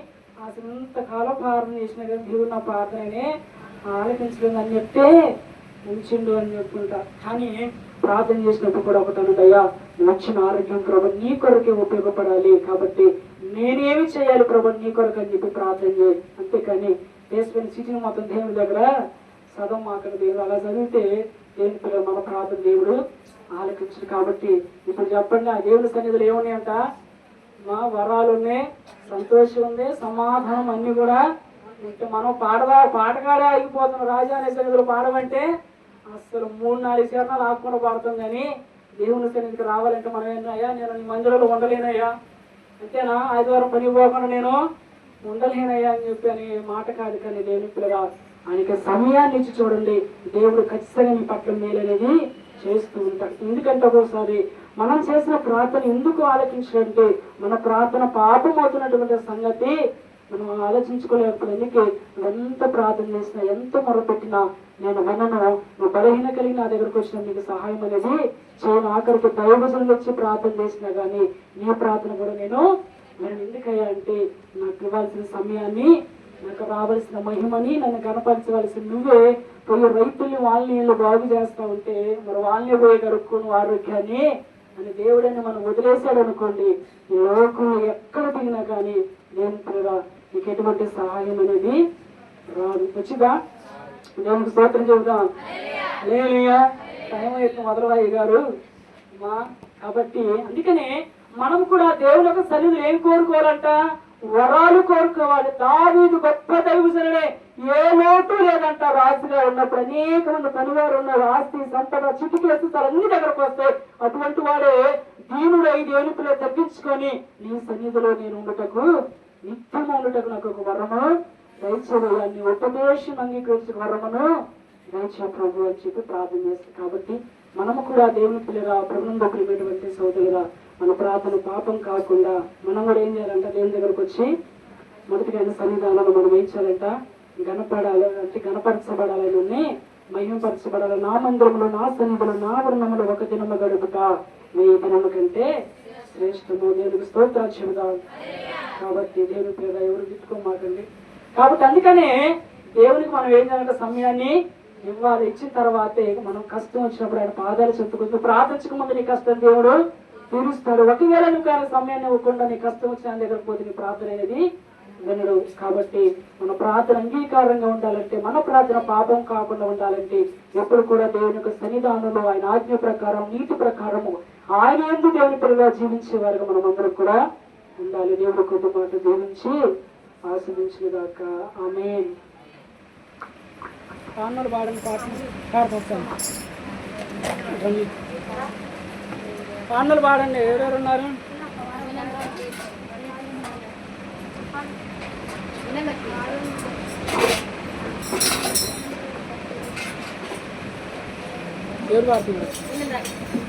అసలు ఇంతకాలం ప్రార్థన చేసిన కానీ దేవుడు నా ప్రార్థననే ఆలోచించలేదు అని చెప్తే ఉంచిండు అని చెప్పుకుంటా. కానీ ప్రార్థన చేసినప్పుడు కూడా ఒకటి అయ్యా, వచ్చిన ఆరోగ్యం ప్రభు నీ కొరకే ఉపయోగపడాలి, కాబట్టి నేనేమి చేయాలి ప్రభు నీ కొరకు అని చెప్పి ప్రార్థన చేయాలి. అంతేకాని దేశమైన సిటీని మొత్తం దేవుడి దగ్గర చదవం మాక్కడ దేవుడు అలా చదివితే దేవుని పిల్లలు మన ప్రార్థన దేవుడు ఆలకించడు. కాబట్టి ఇప్పుడు చెప్పండి, ఆ దేవుని సన్నిధులు ఏమున్నాయంట, మా వరాలు ఉన్నాయి, సంతోషం ఉంది, సమాధానం అన్ని కూడా ఉంటే మనం పాటగాడే ఆగిపోతున్నాం. రాజా అనే సన్నిధులు పాడమంటే అసలు 3-4 చరణాలు ఆకుండా పాడతాం. కానీ దేవుని సన్నిధికి రావాలంటే మనం ఏంటయ్యా, నేను నీ మందిరంలో ఉండలేనయ్యా, అంతేనా, ఆదివారం పని పోకుండా నేను ఉండలేనయ్యా అని చెప్పి అనే మాట కాదు. కానీ దేవుని పిల్లగా ఆయనకి సమయాన్ని ఇచ్చి చూడండి, దేవుడు ఖచ్చితంగా మీ పట్ల మేలు అనేది చేస్తూ ఉంటాడు. ఎందుకంటే ఒకసారి మనం చేసిన ప్రార్థన ఎందుకు ఆలోచించాలంటే మన ప్రార్థన పాపం అవుతున్నటువంటి సంగతి మనం ఆలోచించుకోలేకపోతే. అందుకే ఎంత ప్రార్థన చేసినా, ఎంత మొరపెట్టినా నేను వినను, నువ్వు బలహీన కలిగి నా దగ్గరకు వచ్చిన నీకు సహాయం అనేది చేయను. ఆఖరికి దైవజనులు వచ్చి ప్రార్థన చేసినా కానీ నీ ప్రార్థన కూడా నేను ఎందుకయ్యా అంటే, నాకు ఇవ్వాల్సిన సమయాన్ని, నాకు రావాల్సిన మహిమని, నన్ను కనపరచవలసిన నువ్వే పోయి రైతుల్ని వాళ్ళని బాగు చేస్తా ఉంటే మరి వాళ్ళని పోయి కరుక్కును ఆరోగ్యాన్ని అని దేవుడని మనం వదిలేశాడు అనుకోండి, ఈ లోకంలో ఎక్కడ దిగినా కానీ నేను పిల్లగా నీకు ఎటువంటి సహాయం అనేది రాదు. వచ్చిగా దేవునికి స్తోత్రం చెబుదాం. హల్లెలూయా. టైం అయితే మొదలవాయి గారు మా. కాబట్టి అందుకనే మనం కూడా దేవుని యొక్క సన్నిధిలో ఏం కోరుకోవాలంట, వరాలు కోరుకోవాలి. దావీదు గొప్ప దైవజనుడే, ఏ లోటు లేదంట. రాజుగా ఉన్నప్పుడు అనేక మంది పనివారు ఉన్నారు, ఆస్తి సంపద చిటికేస్తారు అన్ని దగ్గరకు వస్తాయి. అటువంటి వాడే దీనుడై దేవుని పిల్ల తగ్గించుకొని నీ సన్నిధిలో నేను ఉండటకు, నిత్యం ఉండటకు నాకు ఒక వరము దయచేయ, నీ ఉపదేశం అంగీకరించిన వరమును దయచే ప్రభు అని చెప్పి ప్రార్థన చేస్తాం. కాబట్టి మనము కూడా దేవుని పిల్లగా ప్రభుత్వం ప్రియమైనటువంటి సోదరుగా మన ప్రార్థన పాపం కాకుండా మనం కూడా ఏం చేయాలంట, దేవుని దగ్గరకు వచ్చి మొదటిగా సన్నిధానాలు మనం ఏం చేయాలంట, గణపడాలి అంటే గణపరచబడాలని, మహిమపరచబడాలి. నా మందిరంలో, నా సన్నిధిలో, నా వర్ణములు ఒక దినము గడుపుతా 1000 దినముల కంటే శ్రేష్టము. దేవునికి స్తోత్రాలు చెబుదాం. కాబట్టి దేవుని పిల్లగా ఎవరు తిట్టుకోమాకండి. కాబట్టి అందుకనే దేవునికి మనం ఏం చేయాలంటే సమయాన్ని ఇవ్వాలి. ఇచ్చిన తర్వాతే మనం కష్టం వచ్చినప్పుడు ఆయన పాదాలు చెప్పుకుంటూ ప్రార్థించక ముందు నీ కష్టం దేవుడు తీరుస్తాడు. ఒకవేళ నువ్వు ఆయన సమయాన్ని ఇవ్వకుండా నీ కష్టం వచ్చిన ఆయన దగ్గర పోతే నీ ప్రార్థన అనేది వినడు. కాబట్టి మన ప్రార్థన అంగీకారంగా ఉండాలంటే, మన ప్రార్థన పాపం కాకుండా ఉండాలంటే ఎప్పుడు కూడా దేవుని యొక్క సన్నిధానంలో ఆయన ఆజ్ఞ ప్రకారం, నీతి ప్రకారము ఆయన ఎందుకు దేవుని పిల్లగా జీవించే వారుగా మనం అందరం కూడా ఉండాలి. దేవుడు కొద్ది మాట జీవించి ఆస్వాదించుగాక. ఆమేన్. పాటలు పాడండి, పాటలు పాడండి. ఎవరెవరు ఉన్నారు? దేవుడు వాడుతున్నాడు.